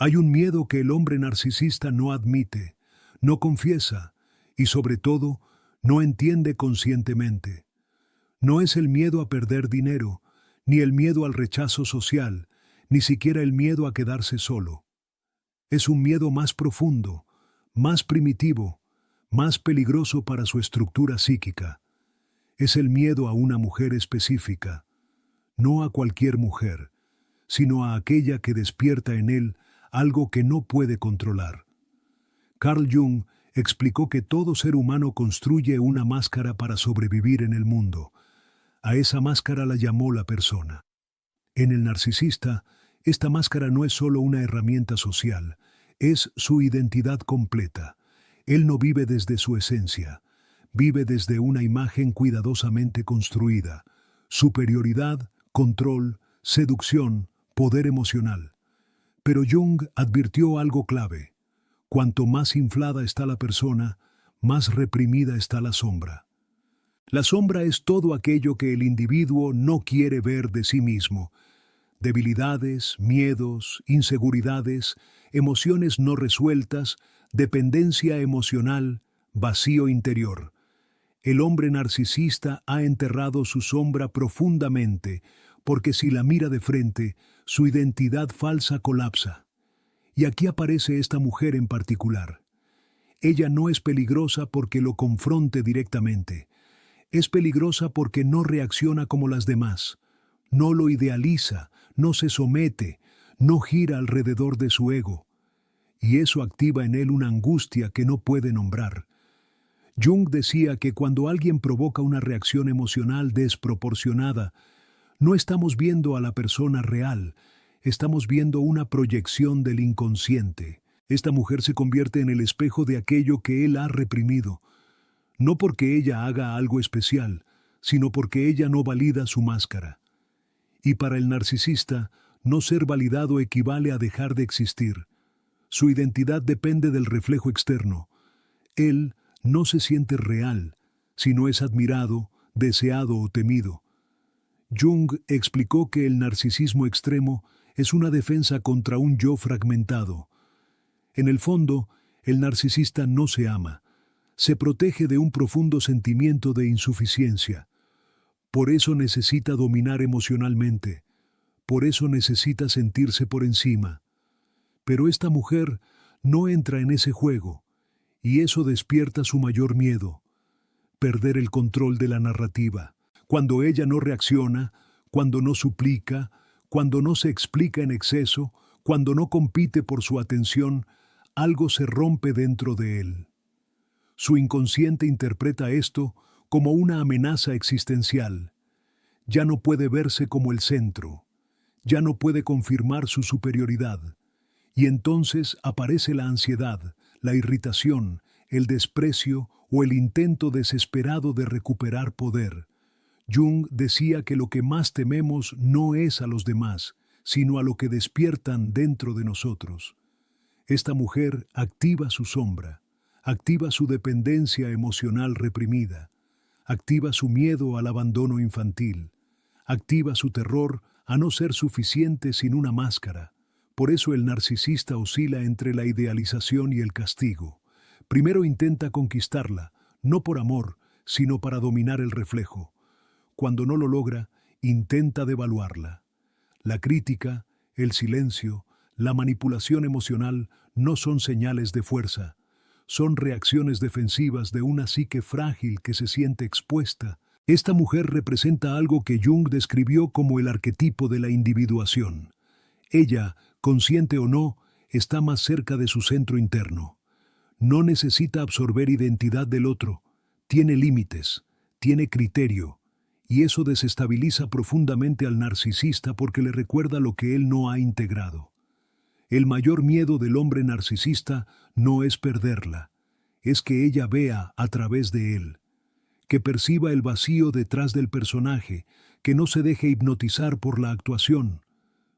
Hay un miedo que el hombre narcisista no admite, no confiesa y, sobre todo, no entiende conscientemente. No es el miedo a perder dinero, ni el miedo al rechazo social, ni siquiera el miedo a quedarse solo. Es un miedo más profundo, más primitivo, más peligroso para su estructura psíquica. Es el miedo a una mujer específica, no a cualquier mujer, sino a aquella que despierta en él algo que no puede controlar. Carl Jung explicó que todo ser humano construye una máscara para sobrevivir en el mundo. A esa máscara la llamó la persona. En el narcisista, esta máscara no es solo una herramienta social, es su identidad completa. Él no vive desde su esencia, vive desde una imagen cuidadosamente construida. Superioridad, control, seducción, poder emocional. Pero Jung advirtió algo clave. Cuanto más inflada está la persona, más reprimida está la sombra. La sombra es todo aquello que el individuo no quiere ver de sí mismo. Debilidades, miedos, inseguridades, emociones no resueltas, dependencia emocional, vacío interior. El hombre narcisista ha enterrado su sombra profundamente, porque si la mira de frente, su identidad falsa colapsa. Y aquí aparece esta mujer en particular. Ella no es peligrosa porque lo confronte directamente. Es peligrosa porque no reacciona como las demás. No lo idealiza, no se somete, no gira alrededor de su ego. Y eso activa en él una angustia que no puede nombrar. Jung decía que cuando alguien provoca una reacción emocional desproporcionada, no estamos viendo a la persona real, estamos viendo una proyección del inconsciente. Esta mujer se convierte en el espejo de aquello que él ha reprimido, no porque ella haga algo especial, sino porque ella no valida su máscara. Y para el narcisista, no ser validado equivale a dejar de existir. Su identidad depende del reflejo externo. Él no se siente real, sino es admirado, deseado o temido. Jung explicó que el narcisismo extremo es una defensa contra un yo fragmentado. En el fondo, el narcisista no se ama, se protege de un profundo sentimiento de insuficiencia. Por eso necesita dominar emocionalmente, por eso necesita sentirse por encima. Pero esta mujer no entra en ese juego, y eso despierta su mayor miedo, perder el control de la narrativa. Cuando ella no reacciona, cuando no suplica, cuando no se explica en exceso, cuando no compite por su atención, algo se rompe dentro de él. Su inconsciente interpreta esto como una amenaza existencial. Ya no puede verse como el centro, ya no puede confirmar su superioridad. Y entonces aparece la ansiedad, la irritación, el desprecio o el intento desesperado de recuperar poder. Jung decía que lo que más tememos no es a los demás, sino a lo que despiertan dentro de nosotros. Esta mujer activa su sombra, activa su dependencia emocional reprimida, activa su miedo al abandono infantil, activa su terror a no ser suficiente sin una máscara. Por eso el narcisista oscila entre la idealización y el castigo. Primero intenta conquistarla, no por amor, sino para dominar el reflejo. Cuando no lo logra, intenta devaluarla. La crítica, el silencio, la manipulación emocional no son señales de fuerza, son reacciones defensivas de una psique frágil que se siente expuesta. Esta mujer representa algo que Jung describió como el arquetipo de la individuación. Ella, consciente o no, está más cerca de su centro interno. No necesita absorber identidad del otro, tiene límites, tiene criterio, y eso desestabiliza profundamente al narcisista porque le recuerda lo que él no ha integrado. El mayor miedo del hombre narcisista no es perderla, es que ella vea a través de él, que perciba el vacío detrás del personaje, que no se deje hipnotizar por la actuación,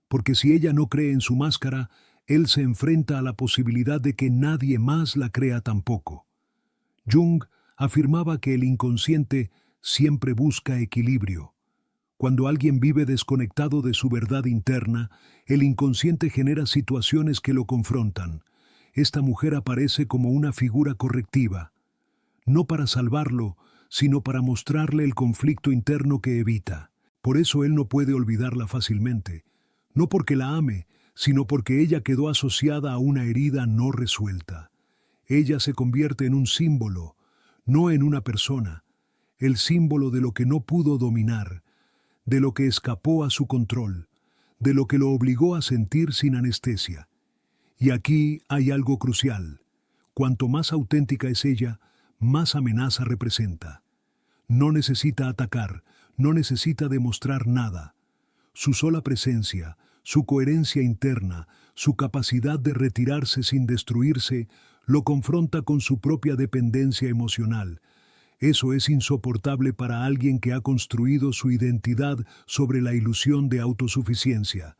porque si ella no cree en su máscara, él se enfrenta a la posibilidad de que nadie más la crea tampoco. Jung afirmaba que el inconsciente siempre busca equilibrio. Cuando alguien vive desconectado de su verdad interna, el inconsciente genera situaciones que lo confrontan. Esta mujer aparece como una figura correctiva, no para salvarlo, sino para mostrarle el conflicto interno que evita. Por eso él no puede olvidarla fácilmente, no porque la ame, sino porque ella quedó asociada a una herida no resuelta. Ella se convierte en un símbolo, no en una persona, el símbolo de lo que no pudo dominar, de lo que escapó a su control, de lo que lo obligó a sentir sin anestesia. Y aquí hay algo crucial. Cuanto más auténtica es ella, más amenaza representa. No necesita atacar, no necesita demostrar nada. Su sola presencia, su coherencia interna, su capacidad de retirarse sin destruirse, lo confronta con su propia dependencia emocional. Eso es insoportable para alguien que ha construido su identidad sobre la ilusión de autosuficiencia.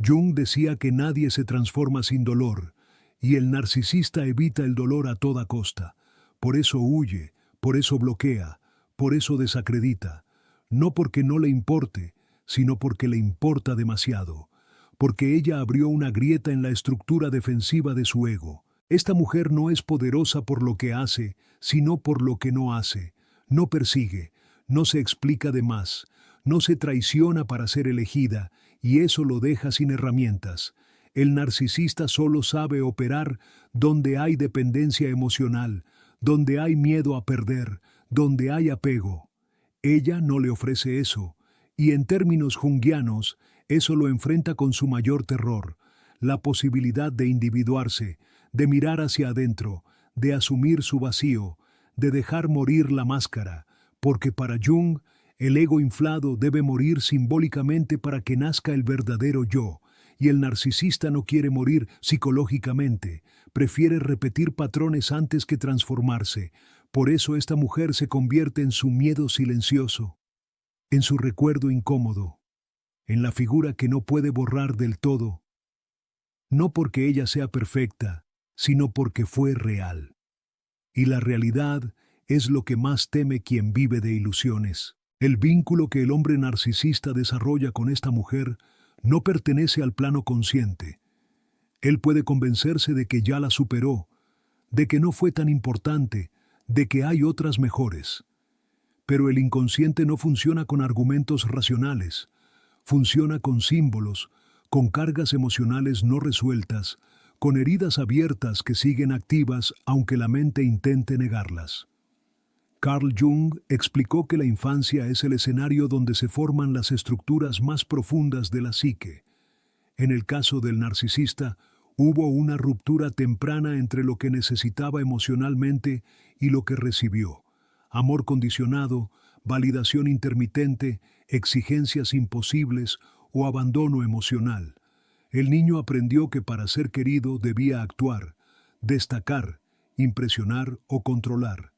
Jung decía que nadie se transforma sin dolor, y el narcisista evita el dolor a toda costa. Por eso huye, por eso bloquea, por eso desacredita. No porque no le importe, sino porque le importa demasiado. Porque ella abrió una grieta en la estructura defensiva de su ego. Esta mujer no es poderosa por lo que hace, sino por lo que no hace. No persigue, no se explica de más, no se traiciona para ser elegida, y eso lo deja sin herramientas. El narcisista solo sabe operar donde hay dependencia emocional, donde hay miedo a perder, donde hay apego. Ella no le ofrece eso, y en términos junguianos, eso lo enfrenta con su mayor terror, la posibilidad de individuarse, de mirar hacia adentro, de asumir su vacío, de dejar morir la máscara, porque para Jung, el ego inflado debe morir simbólicamente para que nazca el verdadero yo, y el narcisista no quiere morir psicológicamente, prefiere repetir patrones antes que transformarse. Por eso esta mujer se convierte en su miedo silencioso, en su recuerdo incómodo, en la figura que no puede borrar del todo, no porque ella sea perfecta, sino porque fue real. Y la realidad es lo que más teme quien vive de ilusiones. El vínculo que el hombre narcisista desarrolla con esta mujer no pertenece al plano consciente. Él puede convencerse de que ya la superó, de que no fue tan importante, de que hay otras mejores. Pero el inconsciente no funciona con argumentos racionales, funciona con símbolos, con cargas emocionales no resueltas, con heridas abiertas que siguen activas aunque la mente intente negarlas. Carl Jung explicó que la infancia es el escenario donde se forman las estructuras más profundas de la psique. En el caso del narcisista, hubo una ruptura temprana entre lo que necesitaba emocionalmente y lo que recibió. Amor condicionado, validación intermitente, exigencias imposibles o abandono emocional. El niño aprendió que para ser querido debía actuar, destacar, impresionar o controlar.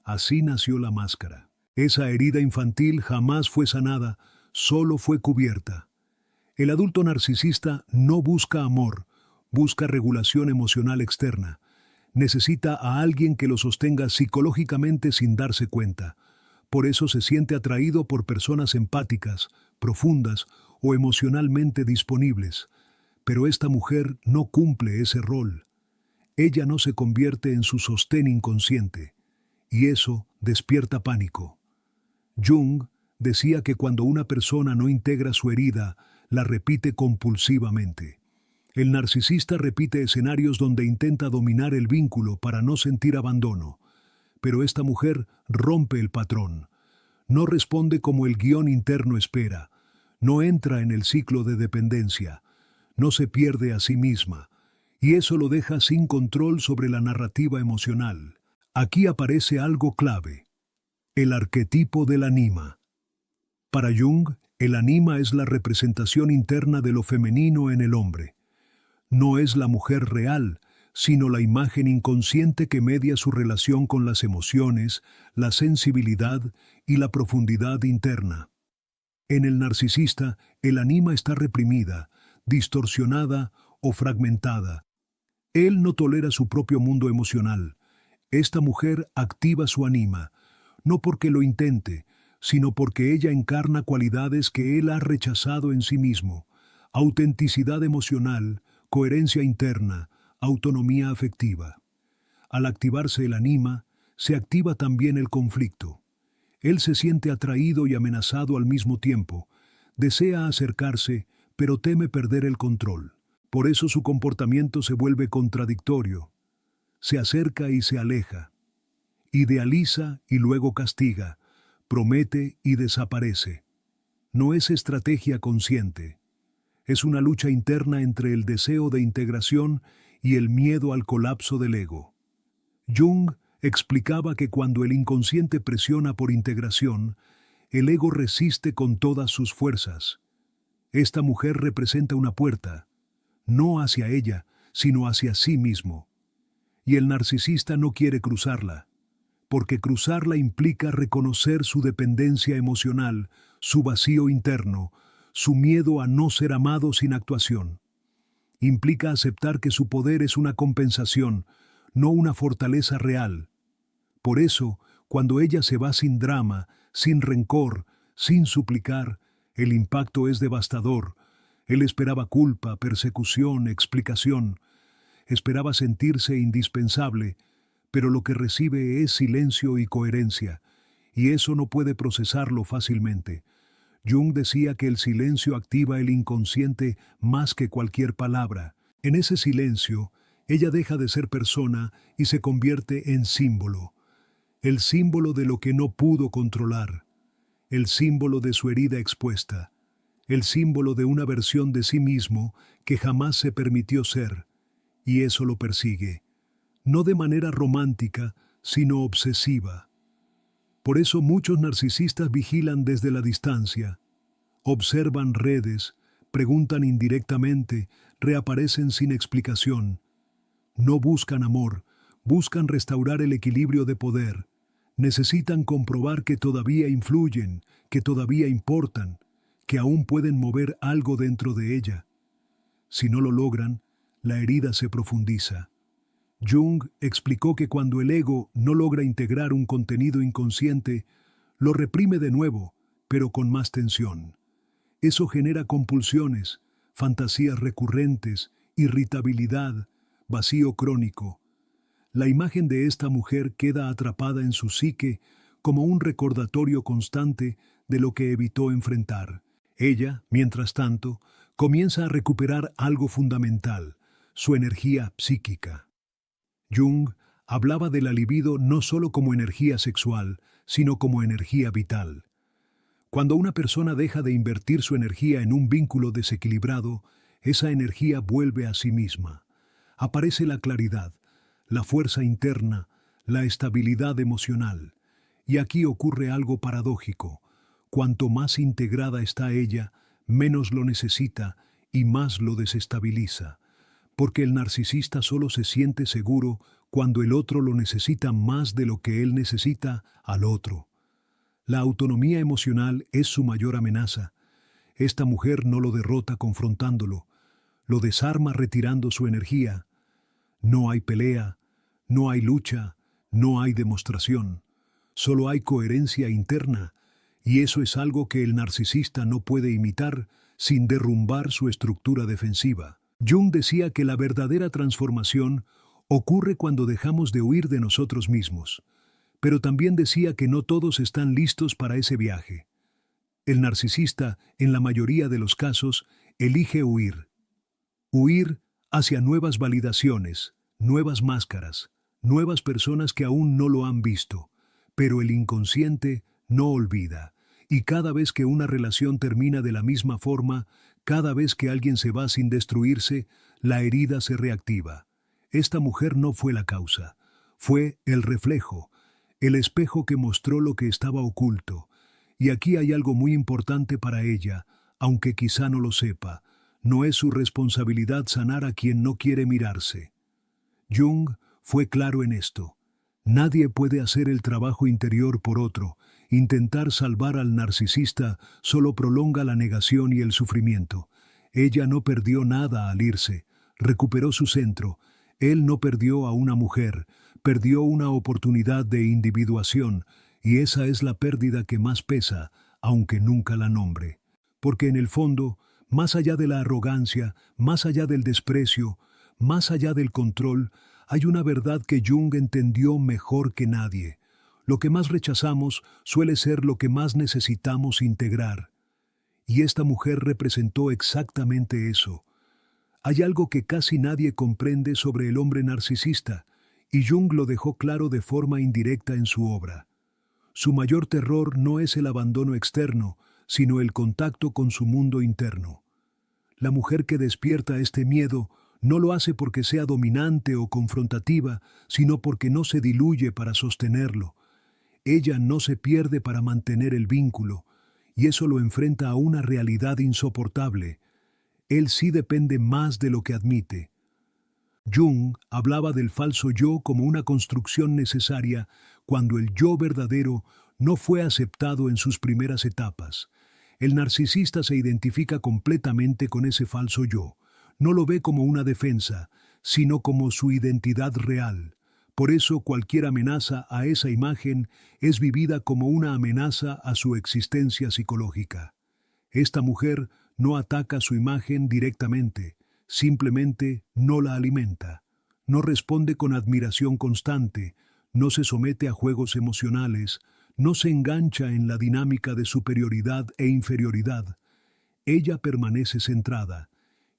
Así nació la máscara. Esa herida infantil jamás fue sanada, solo fue cubierta. El adulto narcisista no busca amor, busca regulación emocional externa. Necesita a alguien que lo sostenga psicológicamente sin darse cuenta. Por eso se siente atraído por personas empáticas, profundas o emocionalmente disponibles. Pero esta mujer no cumple ese rol. Ella no se convierte en su sostén inconsciente. Y eso despierta pánico. Jung decía que cuando una persona no integra su herida, la repite compulsivamente. El narcisista repite escenarios donde intenta dominar el vínculo para no sentir abandono. Pero esta mujer rompe el patrón. No responde como el guión interno espera. No entra en el ciclo de dependencia. No se pierde a sí misma. Y eso lo deja sin control sobre la narrativa emocional. Aquí aparece algo clave: el arquetipo del anima. Para Jung, el anima es la representación interna de lo femenino en el hombre. No es la mujer real, sino la imagen inconsciente que media su relación con las emociones, la sensibilidad y la profundidad interna. En el narcisista, el anima está reprimida, distorsionada o fragmentada. Él no tolera su propio mundo emocional. Esta mujer activa su anima, no porque lo intente, sino porque ella encarna cualidades que él ha rechazado en sí mismo: autenticidad emocional, coherencia interna, autonomía afectiva. Al activarse el anima, se activa también el conflicto. Él se siente atraído y amenazado al mismo tiempo. Desea acercarse, pero teme perder el control. Por eso su comportamiento se vuelve contradictorio. Se acerca y se aleja. Idealiza y luego castiga. Promete y desaparece. No es estrategia consciente. Es una lucha interna entre el deseo de integración y el miedo al colapso del ego. Jung explicaba que cuando el inconsciente presiona por integración, el ego resiste con todas sus fuerzas. Esta mujer representa una puerta, no hacia ella, sino hacia sí mismo. Y el narcisista no quiere cruzarla, porque cruzarla implica reconocer su dependencia emocional, su vacío interno, su miedo a no ser amado sin actuación. Implica aceptar que su poder es una compensación, no una fortaleza real. Por eso, cuando ella se va sin drama, sin rencor, sin suplicar, el impacto es devastador. Él esperaba culpa, persecución, explicación. Esperaba sentirse indispensable, pero lo que recibe es silencio y coherencia, y eso no puede procesarlo fácilmente. Jung decía que el silencio activa el inconsciente más que cualquier palabra. En ese silencio, ella deja de ser persona y se convierte en símbolo. El símbolo de lo que no pudo controlar. El símbolo de su herida expuesta. El símbolo de una versión de sí mismo que jamás se permitió ser. Y eso lo persigue. No de manera romántica, sino obsesiva. Por eso muchos narcisistas vigilan desde la distancia. Observan redes, preguntan indirectamente, reaparecen sin explicación. No buscan amor, buscan restaurar el equilibrio de poder. Necesitan comprobar que todavía influyen, que todavía importan, que aún pueden mover algo dentro de ella. Si no lo logran, la herida se profundiza. Jung explicó que cuando el ego no logra integrar un contenido inconsciente, lo reprime de nuevo, pero con más tensión. Eso genera compulsiones, fantasías recurrentes, irritabilidad, vacío crónico. La imagen de esta mujer queda atrapada en su psique como un recordatorio constante de lo que evitó enfrentar. Ella, mientras tanto, comienza a recuperar algo fundamental, su energía psíquica. Jung hablaba de la libido no solo como energía sexual, sino como energía vital. Cuando una persona deja de invertir su energía en un vínculo desequilibrado, esa energía vuelve a sí misma. Aparece la claridad, la fuerza interna, la estabilidad emocional. Y aquí ocurre algo paradójico. Cuanto más integrada está ella, menos lo necesita y más lo desestabiliza. Porque el narcisista solo se siente seguro cuando el otro lo necesita más de lo que él necesita al otro. La autonomía emocional es su mayor amenaza. Esta mujer no lo derrota confrontándolo, lo desarma retirando su energía. No hay pelea, no hay lucha, no hay demostración. Solo hay coherencia interna, y eso es algo que el narcisista no puede imitar sin derrumbar su estructura defensiva. Jung decía que la verdadera transformación ocurre cuando dejamos de huir de nosotros mismos, pero también decía que no todos están listos para ese viaje. El narcisista, en la mayoría de los casos, elige huir. Huir hacia nuevas validaciones, nuevas máscaras, nuevas personas que aún no lo han visto, pero el inconsciente no olvida. Y cada vez que una relación termina de la misma forma, cada vez que alguien se va sin destruirse, la herida se reactiva. Esta mujer no fue la causa, fue el reflejo, el espejo que mostró lo que estaba oculto. Y aquí hay algo muy importante para ella, aunque quizá no lo sepa. No es su responsabilidad sanar a quien no quiere mirarse. Jung fue claro en esto. Nadie puede hacer el trabajo interior por otro. Intentar salvar al narcisista solo prolonga la negación y el sufrimiento. Ella no perdió nada al irse, recuperó su centro. Él no perdió a una mujer, perdió una oportunidad de individuación, Y esa es la pérdida que más pesa, aunque nunca la nombre. Porque en el fondo, más allá de la arrogancia, más allá del desprecio, más allá del control, hay una verdad que Jung entendió mejor que nadie. Lo que más rechazamos suele ser lo que más necesitamos integrar. Y esta mujer representó exactamente eso. Hay algo que casi nadie comprende sobre el hombre narcisista, y Jung lo dejó claro de forma indirecta en su obra. Su mayor terror no es el abandono externo, sino el contacto con su mundo interno. La mujer que despierta este miedo no lo hace porque sea dominante o confrontativa, sino porque no se diluye para sostenerlo. Ella no se pierde para mantener el vínculo, y eso lo enfrenta a una realidad insoportable. Él sí depende más de lo que admite. Jung hablaba del falso yo como una construcción necesaria cuando el yo verdadero no fue aceptado en sus primeras etapas. El narcisista se identifica completamente con ese falso yo. No lo ve como una defensa, sino como su identidad real. Por eso cualquier amenaza a esa imagen es vivida como una amenaza a su existencia psicológica. Esta mujer no ataca su imagen directamente, simplemente no la alimenta. No responde con admiración constante, no se somete a juegos emocionales, no se engancha en la dinámica de superioridad e inferioridad. Ella permanece centrada,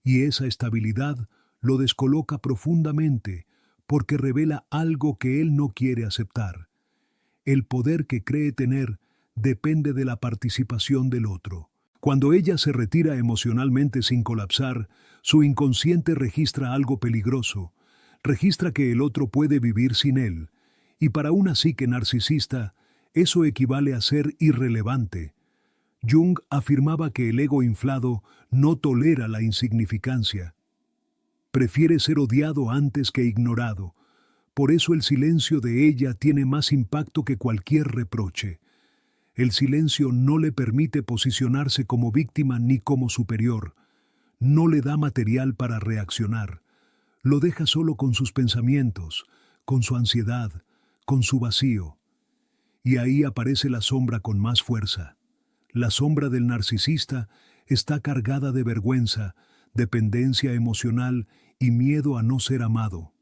y esa estabilidad lo descoloca profundamente porque revela algo que él no quiere aceptar. El poder que cree tener depende de la participación del otro. Cuando ella se retira emocionalmente sin colapsar, su inconsciente registra algo peligroso, registra que el otro puede vivir sin él, y para una psique narcisista, eso equivale a ser irrelevante. Jung afirmaba que el ego inflado no tolera la insignificancia. Prefiere ser odiado antes que ignorado. Por eso el silencio de ella tiene más impacto que cualquier reproche. El silencio no le permite posicionarse como víctima ni como superior. No le da material para reaccionar. Lo deja solo con sus pensamientos, con su ansiedad, con su vacío. Y ahí aparece la sombra con más fuerza. La sombra del narcisista está cargada de vergüenza, dependencia emocional y miedo a no ser amado.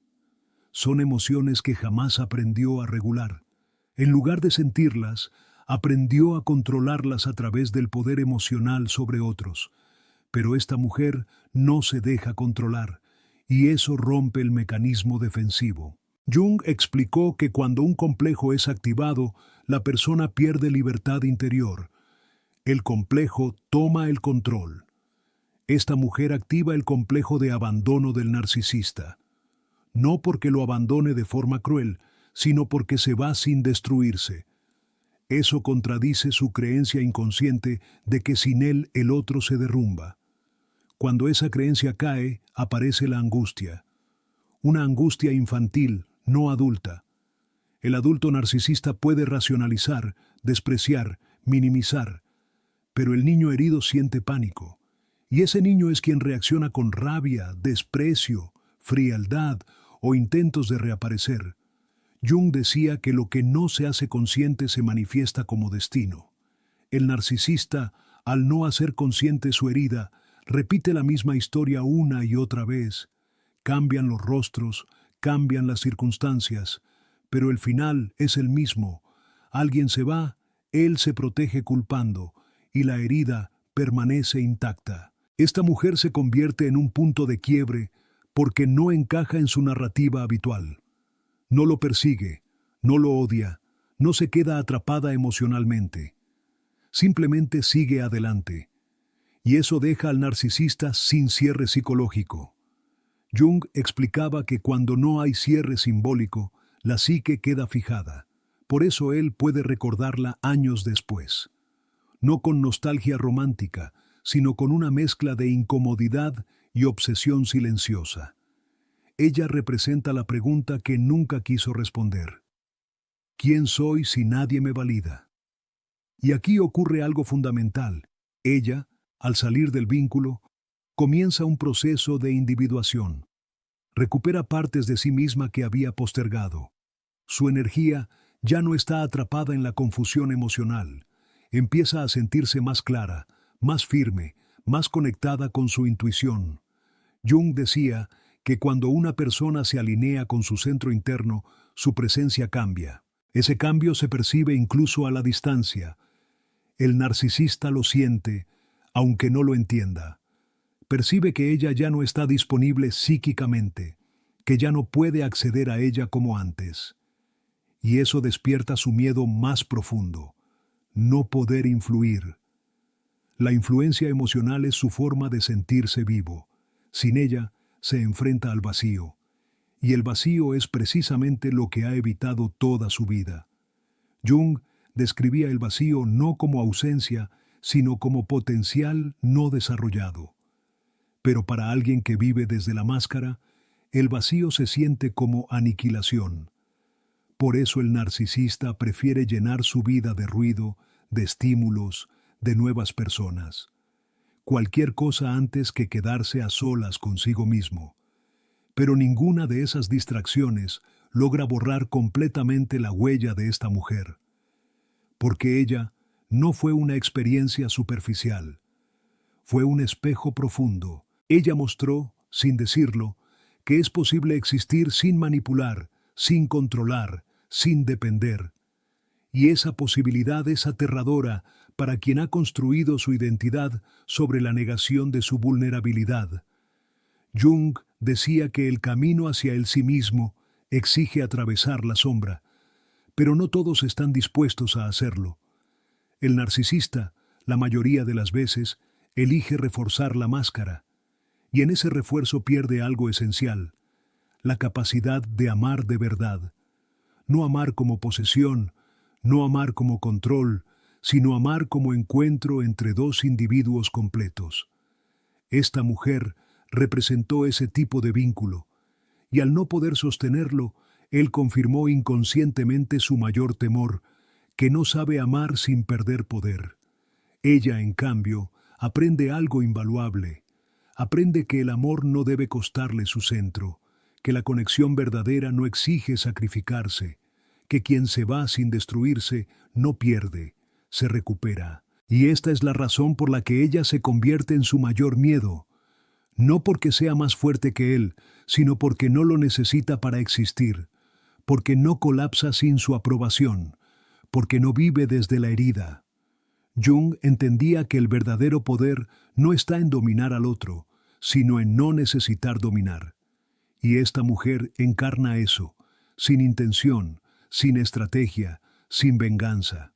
Son emociones que jamás aprendió a regular. En lugar de sentirlas, aprendió a controlarlas a través del poder emocional sobre otros. Pero esta mujer no se deja controlar, y eso rompe el mecanismo defensivo. Jung explicó que cuando un complejo es activado, la persona pierde libertad interior. El complejo toma el control. Esta mujer activa el complejo de abandono del narcisista. No porque lo abandone de forma cruel, sino porque se va sin destruirse. Eso contradice su creencia inconsciente de que sin él el otro se derrumba. Cuando esa creencia cae, aparece la angustia. Una angustia infantil, no adulta. El adulto narcisista puede racionalizar, despreciar, minimizar, pero el niño herido siente pánico. Y ese niño es quien reacciona con rabia, desprecio, frialdad o intentos de reaparecer. Jung decía que lo que no se hace consciente se manifiesta como destino. El narcisista, al no hacer consciente su herida, repite la misma historia una y otra vez. Cambian los rostros, cambian las circunstancias, pero el final es el mismo. Alguien se va, él se protege culpando, y la herida permanece intacta. Esta mujer se convierte en un punto de quiebre porque no encaja en su narrativa habitual. No lo persigue, no lo odia, no se queda atrapada emocionalmente. Simplemente sigue adelante. Y eso deja al narcisista sin cierre psicológico. Jung explicaba que cuando no hay cierre simbólico, la psique queda fijada. Por eso él puede recordarla años después. No con nostalgia romántica, sino con una mezcla de incomodidad y obsesión silenciosa. Ella representa la pregunta que nunca quiso responder. ¿Quién soy si nadie me valida? Y aquí ocurre algo fundamental. Ella, al salir del vínculo, comienza un proceso de individuación. Recupera partes de sí misma que había postergado. Su energía Ya no está atrapada en la confusión emocional. Empieza a sentirse más clara, más firme, más conectada con su intuición. Jung decía que cuando una persona se alinea con su centro interno, su presencia cambia. Ese cambio se percibe incluso a la distancia. El narcisista lo siente, aunque no lo entienda. Percibe que ella ya no está disponible psíquicamente, que ya no puede acceder a ella como antes. Y eso despierta su miedo más profundo: no poder influir. La influencia emocional es su forma de sentirse vivo. Sin ella, se enfrenta al vacío. Y el vacío es precisamente lo que ha evitado toda su vida. Jung describía el vacío no como ausencia, sino como potencial no desarrollado. Pero para alguien que vive desde la máscara, el vacío se siente como aniquilación. Por eso el narcisista prefiere llenar su vida de ruido, de estímulos, de nuevas personas. Cualquier cosa antes que quedarse a solas consigo mismo. Pero ninguna de esas distracciones logra borrar completamente la huella de esta mujer. Porque ella no fue una experiencia superficial. Fue un espejo profundo. Ella mostró, sin decirlo, que es posible existir sin manipular, sin controlar, sin depender. Y esa posibilidad es aterradora para quien ha construido su identidad sobre la negación de su vulnerabilidad. Jung decía que el camino hacia el sí mismo exige atravesar la sombra, pero no todos están dispuestos a hacerlo. El narcisista, la mayoría de las veces, elige reforzar la máscara, y en ese refuerzo pierde algo esencial: la capacidad de amar de verdad. No amar como posesión, no amar como control, sino amar como encuentro entre dos individuos completos. Esta mujer representó ese tipo de vínculo, y al no poder sostenerlo, él confirmó inconscientemente su mayor temor, que no sabe amar sin perder poder. Ella, en cambio, aprende algo invaluable. Aprende que el amor no debe costarle su centro, que la conexión verdadera no exige sacrificarse, que quien se va sin destruirse no pierde, se recupera. Y esta es la razón por la que ella se convierte en su mayor miedo. No porque sea más fuerte que él, sino porque no lo necesita para existir, porque no colapsa sin su aprobación, porque no vive desde la herida. Jung entendía que el verdadero poder no está en dominar al otro, sino en no necesitar dominar. Y esta mujer encarna eso, sin intención, sin estrategia, sin venganza.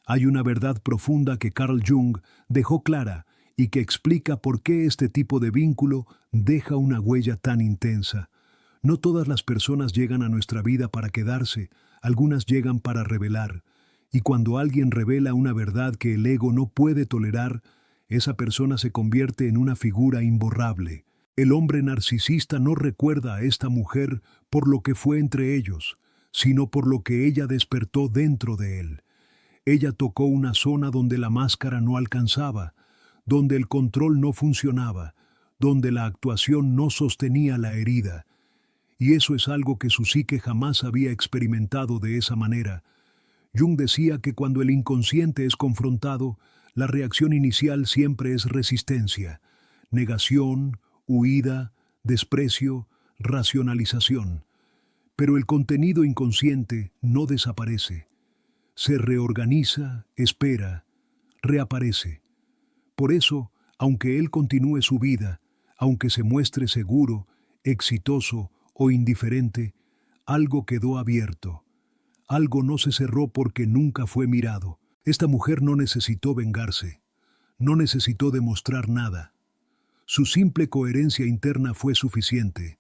Hay una verdad profunda que Carl Jung dejó clara y que explica por qué este tipo de vínculo deja una huella tan intensa. No todas las personas llegan a nuestra vida para quedarse, algunas llegan para revelar. Y cuando alguien revela una verdad que el ego no puede tolerar, esa persona se convierte en una figura imborrable. El hombre narcisista no recuerda a esta mujer por lo que fue entre ellos, sino por lo que ella despertó dentro de él. Ella tocó una zona donde la máscara no alcanzaba, donde el control no funcionaba, donde la actuación no sostenía la herida. Y eso es algo que su psique jamás había experimentado de esa manera. Jung decía que cuando el inconsciente es confrontado, la reacción inicial siempre es resistencia, negación, huida, desprecio, racionalización. Pero el contenido inconsciente no desaparece. Se reorganiza, espera, reaparece. Por eso, aunque él continúe su vida, aunque se muestre seguro, exitoso o indiferente, algo quedó abierto. Algo no se cerró porque nunca fue mirado. Esta mujer no necesitó vengarse. No necesitó demostrar nada. Su simple coherencia interna fue suficiente.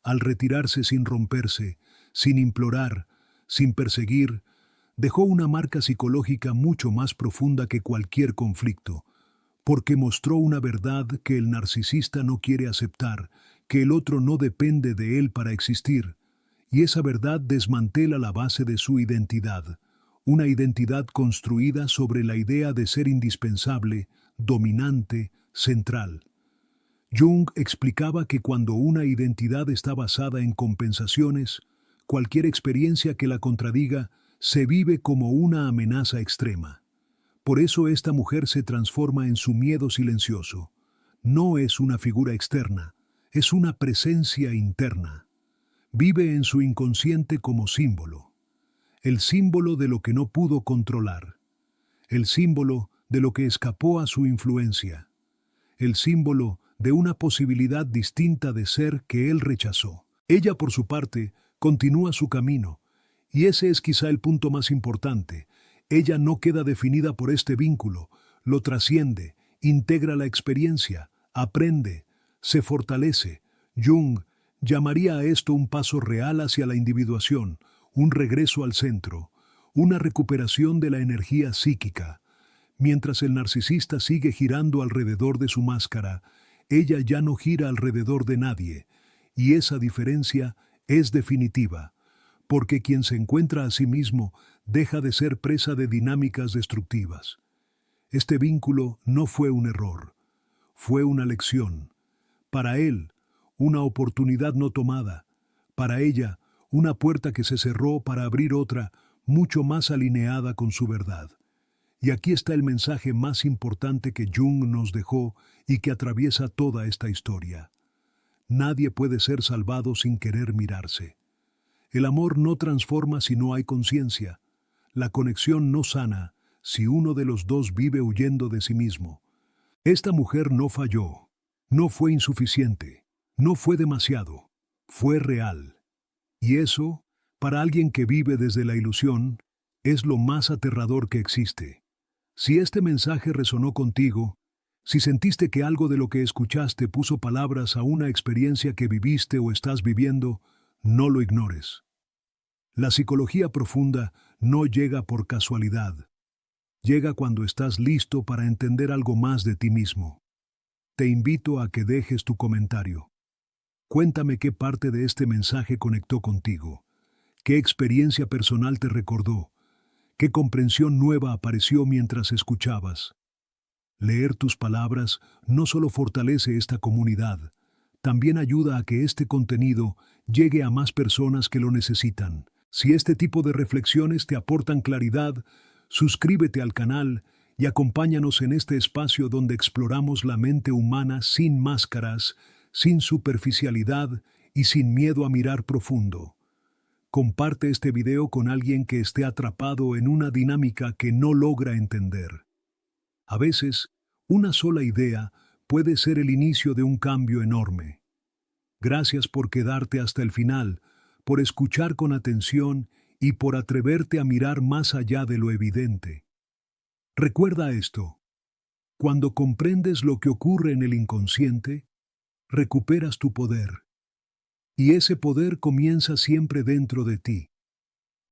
Al retirarse sin romperse, sin implorar, sin perseguir, dejó una marca psicológica mucho más profunda que cualquier conflicto, porque mostró una verdad que el narcisista no quiere aceptar, que el otro no depende de él para existir, y esa verdad desmantela la base de su identidad, una identidad construida sobre la idea de ser indispensable, dominante, central. Jung explicaba que cuando una identidad está basada en compensaciones, cualquier experiencia que la contradiga se vive como una amenaza extrema. Por eso esta mujer se transforma en su miedo silencioso. No es una figura externa, es una presencia interna. Vive en su inconsciente como símbolo. El símbolo de lo que no pudo controlar. El símbolo de lo que escapó a su influencia. El símbolo de una posibilidad distinta de ser que él rechazó. Ella, por su parte, continúa su camino, y ese es quizá el punto más importante. Ella no queda definida por este vínculo, lo trasciende, integra la experiencia, aprende, se fortalece. Jung llamaría a esto un paso real hacia la individuación, un regreso al centro, una recuperación de la energía psíquica. Mientras el narcisista sigue girando alrededor de su máscara, ella ya no gira alrededor de nadie, y esa diferencia es definitiva, porque quien se encuentra a sí mismo deja de ser presa de dinámicas destructivas. Este vínculo no fue un error, fue una lección. Para él, una oportunidad no tomada. Para ella, una puerta que se cerró para abrir otra, mucho más alineada con su verdad. Y aquí está el mensaje más importante que Jung nos dejó y que atraviesa toda esta historia. Nadie puede ser salvado sin querer mirarse. El amor no transforma si no hay conciencia. La conexión no sana si uno de los dos vive huyendo de sí mismo. Esta mujer no falló, no fue insuficiente, no fue demasiado, fue real. Y eso, para alguien que vive desde la ilusión, es lo más aterrador que existe. Si este mensaje resonó contigo, si sentiste que algo de lo que escuchaste puso palabras a una experiencia que viviste o estás viviendo, no lo ignores. La psicología profunda no llega por casualidad. Llega cuando estás listo para entender algo más de ti mismo. Te invito a que dejes tu comentario. Cuéntame qué parte de este mensaje conectó contigo, qué experiencia personal te recordó, qué comprensión nueva apareció mientras escuchabas. Leer tus palabras no solo fortalece esta comunidad, también ayuda a que este contenido llegue a más personas que lo necesitan. Si este tipo de reflexiones te aportan claridad, suscríbete al canal y acompáñanos en este espacio donde exploramos la mente humana sin máscaras, sin superficialidad y sin miedo a mirar profundo. Comparte este video con alguien que esté atrapado en una dinámica que no logra entender. A veces, una sola idea puede ser el inicio de un cambio enorme. Gracias por quedarte hasta el final, por escuchar con atención y por atreverte a mirar más allá de lo evidente. Recuerda esto: cuando comprendes lo que ocurre en el inconsciente, recuperas tu poder. Y ese poder comienza siempre dentro de ti.